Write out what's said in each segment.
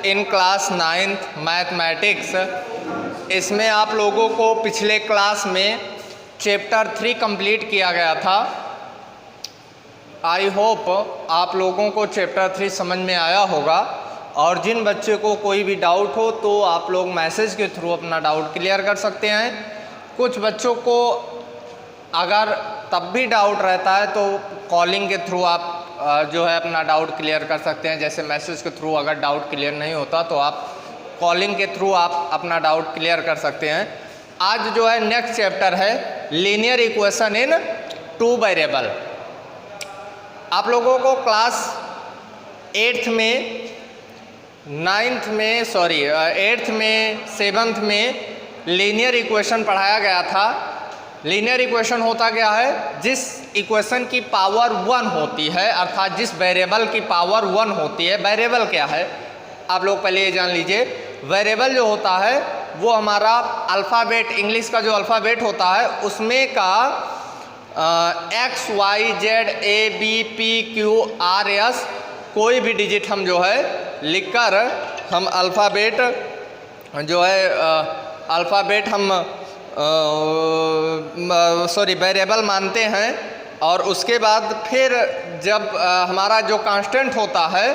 In class 9th mathematics. इसमें आप लोगों को पिछले क्लास में चैप्टर 3 कंप्लीट किया गया था। आई होप आप लोगों को चैप्टर 3 समझ में आया होगा, और जिन बच्चे को कोई भी डाउट हो तो आप लोग मैसेज के थ्रू अपना डाउट क्लियर कर सकते हैं। कुछ बच्चों को अगर तब भी डाउट रहता है तो कॉलिंग के थ्रू आप जो है अपना डाउट क्लियर कर सकते हैं। जैसे मैसेज के थ्रू अगर डाउट क्लियर नहीं होता तो आप कॉलिंग के थ्रू आप अपना डाउट क्लियर कर सकते हैं। आज जो है नेक्स्ट चैप्टर है लीनियर इक्वेशन इन 2 वेरिएबल। आप लोगों को क्लास 8th में 9th में 8th में 7th में लीनियर इक्वेशन पढ़ाया गया था। लीनियर इक्वेशन होता क्या है, जिस इक्वेशन की पावर 1 होती है, अर्थात जिस वेरिएबल की पावर 1 होती है। वेरिएबल क्या है आप लोग पहले ये जान लीजिए। वेरिएबल जो होता है वो हमारा अल्फ़ाबेट, इंग्लिश का जो अल्फ़ाबेट होता है उसमें का X Y Z A B P Q R S कोई भी डिजिट हम जो है लिखकर हम अल्फ़ाबेट जो है अल्फ़ाबेट हम वेरिएबल मानते हैं। और उसके बाद फिर जब हमारा जो कांस्टेंट होता है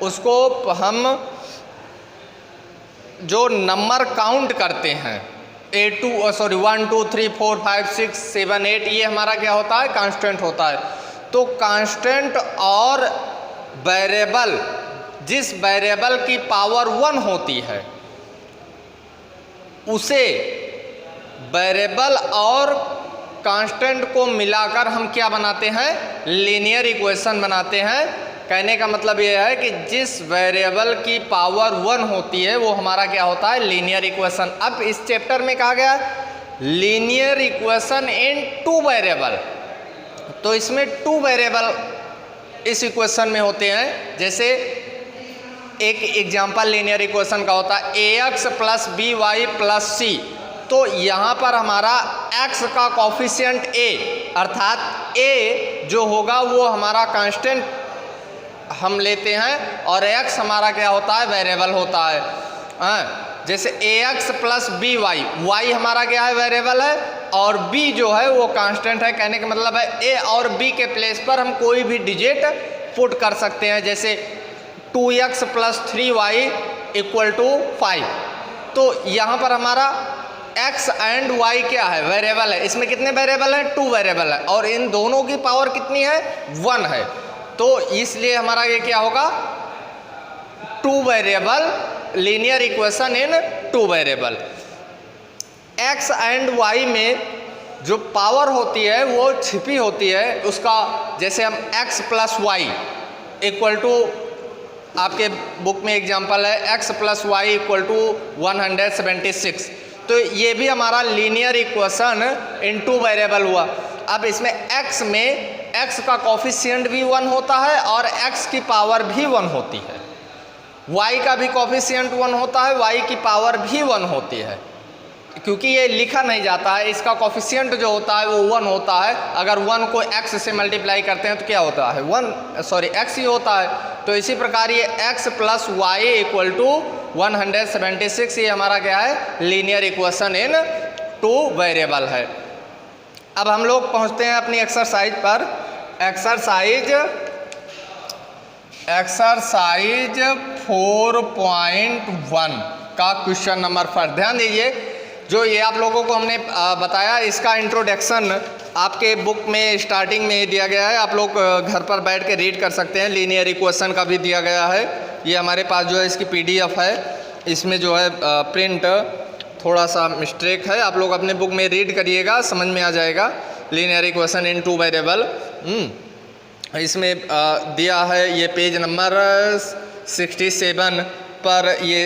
उसको हम जो नंबर काउंट करते हैं 1 2 3 4 5 6 7 8, ये हमारा क्या होता है, कांस्टेंट होता है। तो कांस्टेंट और वेरिएबल, जिस वेरिएबल की पावर 1 होती है उसे वेरिएबल और कांस्टेंट को मिलाकर हम क्या बनाते हैं, लीनियर इक्वेशन बनाते हैं। कहने का मतलब ये है कि जिस वेरिएबल की पावर 1 होती है वो हमारा क्या होता है, लीनियर इक्वेशन। अब इस चैप्टर में कहा गया लीनियर इक्वेशन इन 2 वेरिएबल। तो इसमें 2 वेरिएबल इस इक्वेशन में होते हैं। जैसे एक एग्जांपल लीनियर इक्वेशन का होता है ax + by + c। तो यहाँ पर हमारा x का कॉफिशिएंट a, अर्थात a जो होगा वो हमारा कांस्टेंट हम लेते हैं और x हमारा क्या होता है, वेरिएबल होता है। जैसे ax + by, y हमारा क्या है, वेरिएबल है, और b जो है वो कांस्टेंट है। कहने का मतलब है a और b के प्लेस पर हम कोई भी डिजिट पुट कर सकते हैं। जैसे 2x + 3y = 5। तो यहाँ पर हमारा x एंड y क्या है, वेरिएबल है। इसमें कितने वेरिएबल हैं, 2 वेरिएबल है, और इन दोनों की पावर कितनी है, 1 है। तो इसलिए हमारा ये क्या होगा, 2 variable linear equation in 2 variable. x and y में जो पावर होती है वो छिपी होती है उसका। जैसे हम x + y = आपके बुक में एग्जांपल है x + y = 176। तो ये भी हमारा लीनियर इक्वेशन इन 2 वेरिएबल हुआ। अब इसमें x में x का कॉफिशिएंट भी 1 होता है और x की पावर भी 1 होती है। y का भी कॉफिशिएंट 1 होता है, y की पावर भी 1 होती है। क्योंकि ये लिखा नहीं जाता है, इसका कॉफिशिएंट जो होता है वो 1 होता है। अगर 1 को x से मल्टीप्लाई करते हैं तो क्या होता है, x ही होता है। तो इसी प्रकार ये x + y = 176, ये हमारा क्या है, लीनियर इक्वेशन इन 2 वेरिएबल है। अब हम लोग पहुंचते हैं अपनी एक्सरसाइज पर। एक्सरसाइज 4.1 का क्वेश्चन नंबर 4 ध्यान दीजिए। जो ये आप लोगों को हमने बताया, इसका इंट्रोडक्शन आपके बुक में स्टार्टिंग में ही दिया गया है। आप लोग घर पर बैठ के रीड कर सकते हैं। लीनियर इक्वेशन का भी दिया गया है। ये हमारे पास जो है इसकी PDF है। इसमें जो है प्रिंट थोड़ा सा मिस्टेक है, आप लोग अपने बुक में रीड करिएगा, समझ में आ जाएगा। लीनियर इक्वेशन इन 2 वेरिएबल इसमें दिया है। ये पेज नंबर 67 पर ये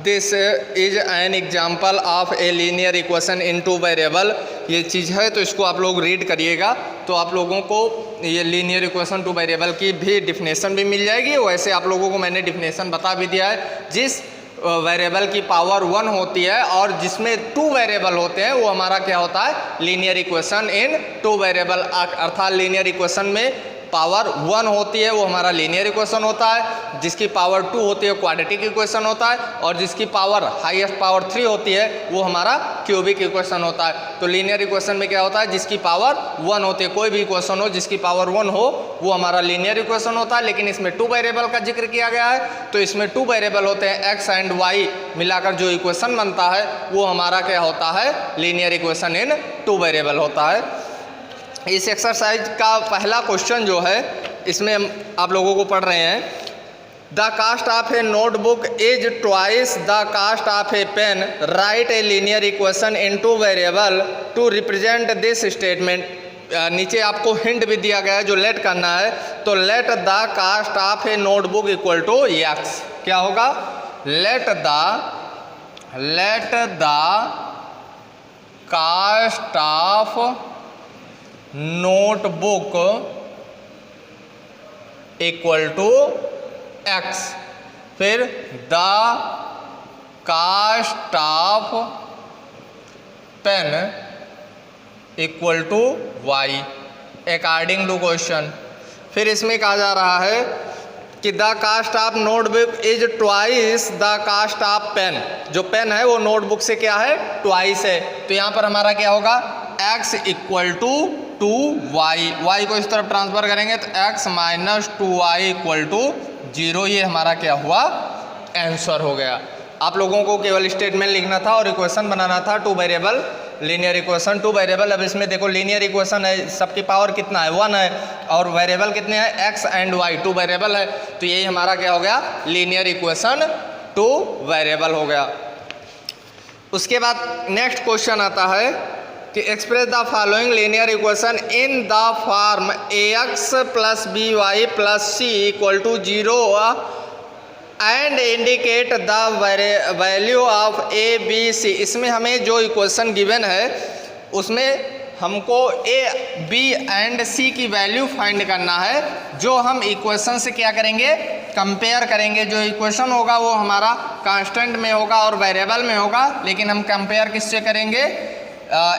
this is an example of A linear equation in 2 variable, ये चीज़ है। तो इसको आप लोग रीड करिएगा तो आप लोगों को ये लीनियर इक्वेशन 2 वेरिएबल की भी डिफिनेशन भी मिल जाएगी। वैसे आप लोगों को मैंने डिफिनेशन बता भी दिया है। जिस वेरिएबल की पावर 1 होती है और जिसमें 2 वेरिएबल होते हैं वो हमारा क्या होता है, लीनियर इक्वेशन इन 2 वेरिएबल। अर्थात लीनियर इक्वेशन में पावर 1 होती है वो हमारा लीनियर इक्वेशन होता है, जिसकी पावर 2 होती है क्वाड्रेटिक इक्वेशन होता है, और जिसकी पावर हाईएस्ट पावर 3 होती है वो हमारा क्यूबिक इक्वेशन होता है। तो लीनियर इक्वेशन में क्या होता है, जिसकी पावर 1 होती है, कोई भी इक्वेशन हो जिसकी पावर 1 हो वो हमारा लीनियर इक्वेशन होता है। लेकिन इसमें 2 वेरिएबल का जिक्र किया गया है, तो इसमें 2 वेरिएबल होते हैं, एक्स एंड वाई मिलाकर जो इक्वेशन बनता है वो हमारा क्या होता है, लीनियर इक्वेशन इन 2 वेरिएबल होता है। इस एक्सरसाइज का पहला क्वेश्चन जो है इसमें हम आप लोगों को पढ़ रहे हैं, the cost of a notebook is twice the cost of a pen, write a linear equation in 2 variable to represent this statement. नीचे आपको हिंट भी दिया गया है जो लेट करना है, तो let the cost of a notebook equal to X. क्या होगा, let the cost of notebook equal to X, फिर the cost of pen equal to Y according to question. फिर इसमें कहा जा रहा है कि the cost of notebook is twice the cost of pen, जो पेन है वो नोटबुक से क्या है, ट्वाइस है। तो यहाँ पर हमारा क्या होगा, x equal to 2y, y को इस तरफ ट्रांसफर करेंगे तो x minus 2y equal to 0, ये हमारा क्या हुआ, आंसर हो गया। आप लोगों को केवल स्टेटमेंट लिखना था और इक्वेशन बनाना था 2 वेरिएबल लीनियर इक्वेशन 2 वेरिएबल। अब इसमें देखो लीनियर इक्वेशन है, सबकी पावर कितना है, 1 है, और वेरिएबल कितने हैं, x एंड y, 2 वेरिएबल है, तो यही हमारा क्या हो गया, लीनियर इक्वेशन 2 वेरिएबल हो गया। उसके बाद नेक्स्ट क्वेश्चन आता है कि express the following linear equation in the form ax plus B Y plus C equal to 0 and indicate the value of A B C. इसमें हमें जो इक्वेशन गिवन है उसमें हमको ए बी एंड सी की वैल्यू फाइंड करना है, जो हम इक्वेशन से क्या करेंगे, कंपेयर करेंगे। जो इक्वेशन होगा वो हमारा कांस्टेंट में होगा और वेरिएबल में होगा, लेकिन हम कंपेयर किससे करेंगे,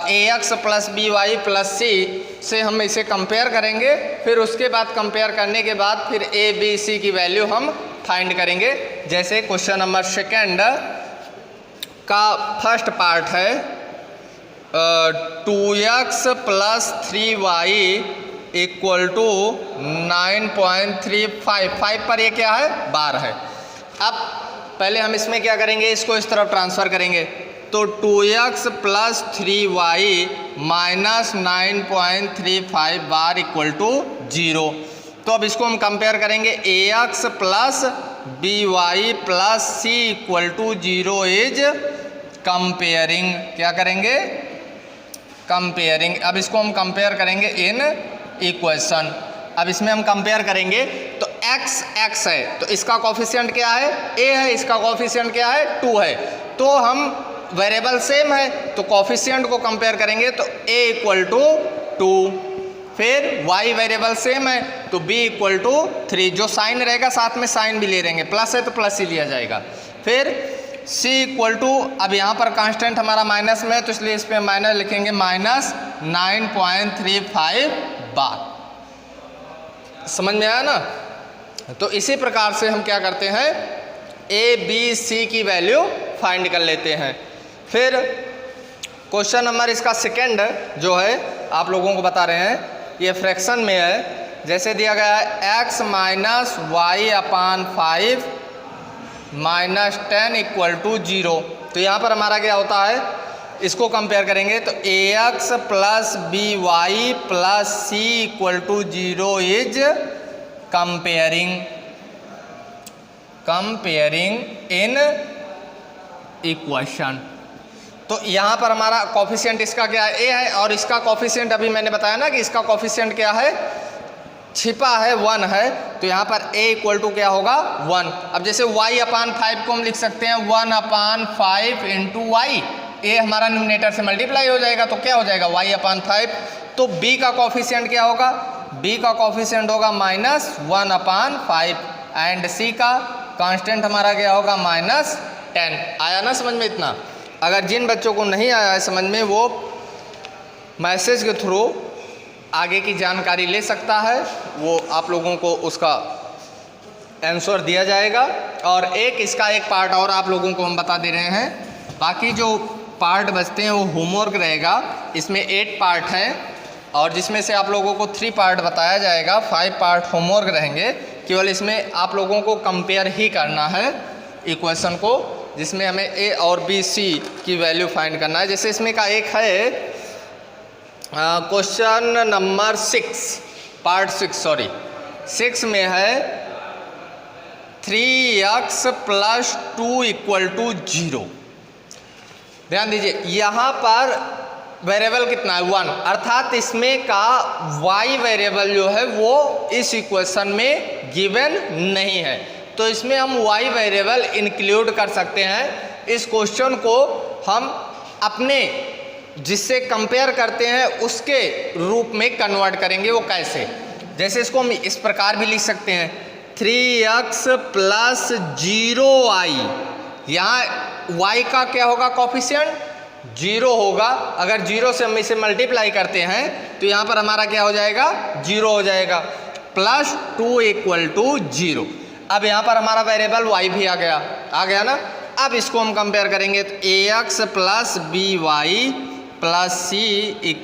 A X plus B Y plus C से हम इसे कंपेयर करेंगे। फिर उसके बाद कंपेयर करने के बाद फिर ए बी सी की वैल्यू हम फाइंड करेंगे। जैसे क्वेश्चन नंबर 2 का फर्स्ट पार्ट है 2x plus 3y equal to 9.35, 5 पर ये क्या है, बार है। अब पहले हम इसमें क्या करेंगे, इसको इस तरफ ट्रांसफ़र करेंगे, तो 2x प्लस 3y माइनस 9.35 बार इक्वल टू 0। तो अब इसको हम कंपेयर करेंगे, ax plus by plus C equal to 0 is comparing, क्या करेंगे, कंपेयरिंग। अब इसको हम कंपेयर करेंगे इन इक्वेशन। अब इसमें हम कंपेयर करेंगे तो x x है तो इसका कोफिशिएंट क्या है, a है, इसका कोफिशिएंट क्या है, 2 है। तो हम वेरिएबल सेम है तो कोफिशिएंट को कंपेयर करेंगे तो a इक्वल टू 2, फिर y वेरिएबल सेम है तो b इक्वल टू 3, जो साइन रहेगा साथ में साइन भी ले लेंगे, प्लस है तो प्लस ही लिया जाएगा। फिर c इक्वल टू, अब यहाँ पर कांस्टेंट हमारा माइनस में है तो इसलिए इस पर माइनस लिखेंगे, माइनस 9.35 बार। समझ में आया ना। तो इसी प्रकार से हम क्या करते हैं, ए बी सी की वैल्यू फाइंड कर लेते हैं। फिर क्वेश्चन नंबर इसका 2 जो है आप लोगों को बता रहे हैं, ये फ्रैक्शन में है। जैसे दिया गया है x minus Y upon 5 minus 10 equal to 0। तो यहाँ पर हमारा क्या होता है, इसको कंपेयर करेंगे तो ax plus B Y plus C equal to 0 is comparing in equation. तो यहाँ पर हमारा कोफिशिएंट इसका क्या है, a है, और इसका कोफिशिएंट अभी मैंने बताया ना कि इसका कोफिशिएंट क्या है, छिपा है, 1 है। तो यहाँ पर a इक्वल टू क्या होगा, 1। अब जैसे y अपान 5 को हम लिख सकते हैं 1 अपान 5 इंटू वाई, a हमारा न्यूमरेटर से मल्टीप्लाई हो जाएगा तो क्या हो जाएगा, y अपान 5। तो b का कोफिशिएंट क्या होगा, b का कोफिशिएंट होगा माइनस 1 अपान 5 एंड c का कांस्टेंट हमारा क्या होगा, माइनस 10। आया ना समझ में इतना। अगर जिन बच्चों को नहीं आया है समझ में, वो मैसेज के थ्रू आगे की जानकारी ले सकता है, वो आप लोगों को उसका आंसर दिया जाएगा। और एक इसका एक पार्ट और आप लोगों को हम बता दे रहे हैं, बाकी जो पार्ट बचते हैं वो होमवर्क रहेगा। इसमें 8 पार्ट हैं और जिसमें से आप लोगों को 3 पार्ट बताया जाएगा, 5 पार्ट होमवर्क रहेंगे। केवल इसमें आप लोगों को कंपेयर ही करना है इक्वेशन को, जिसमें हमें ए और बी सी की वैल्यू फाइंड करना है। जैसे इसमें का एक है क्वेश्चन नंबर 6 पार्ट 6 में है 3x + 2 = 0। ध्यान दीजिए, यहाँ पर वेरिएबल कितना है 1, अर्थात इसमें का y वेरिएबल जो है वो इस इक्वेशन में गिवन नहीं है, तो इसमें हम y वेरिएबल इंक्लूड कर सकते हैं। इस क्वेश्चन को हम अपने जिससे कंपेयर करते हैं उसके रूप में कन्वर्ट करेंगे। वो कैसे? जैसे इसको हम इस प्रकार भी लिख सकते हैं 3x + 0y। यहाँ y का क्या होगा कोफिशिएंट 0 होगा। अगर 0 से हम इसे मल्टीप्लाई करते हैं तो यहाँ पर हमारा क्या हो जाएगा 0 हो जाएगा, +2 = 0। अब यहाँ पर हमारा वेरिएबल y भी आ गया ना। अब इसको हम कंपेयर करेंगे तो ax + by + c =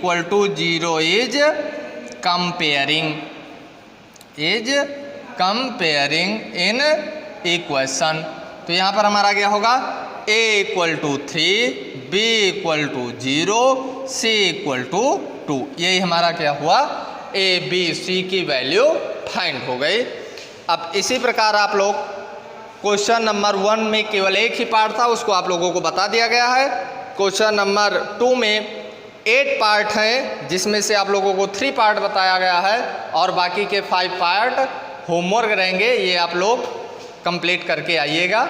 0 is comparing in equation. तो यहाँ पर हमारा क्या होगा a = 3, b = 0, c = 2। यही हमारा क्या हुआ a b c की वैल्यू फाइंड हो गई। अब इसी प्रकार आप लोग क्वेश्चन नंबर 1 में केवल एक ही पार्ट था, उसको आप लोगों को बता दिया गया है। क्वेश्चन नंबर 2 में 8 पार्ट हैं, जिसमें से आप लोगों को 3 पार्ट बताया गया है और बाकी के 5 पार्ट होमवर्क रहेंगे। ये आप लोग कंप्लीट करके आइएगा।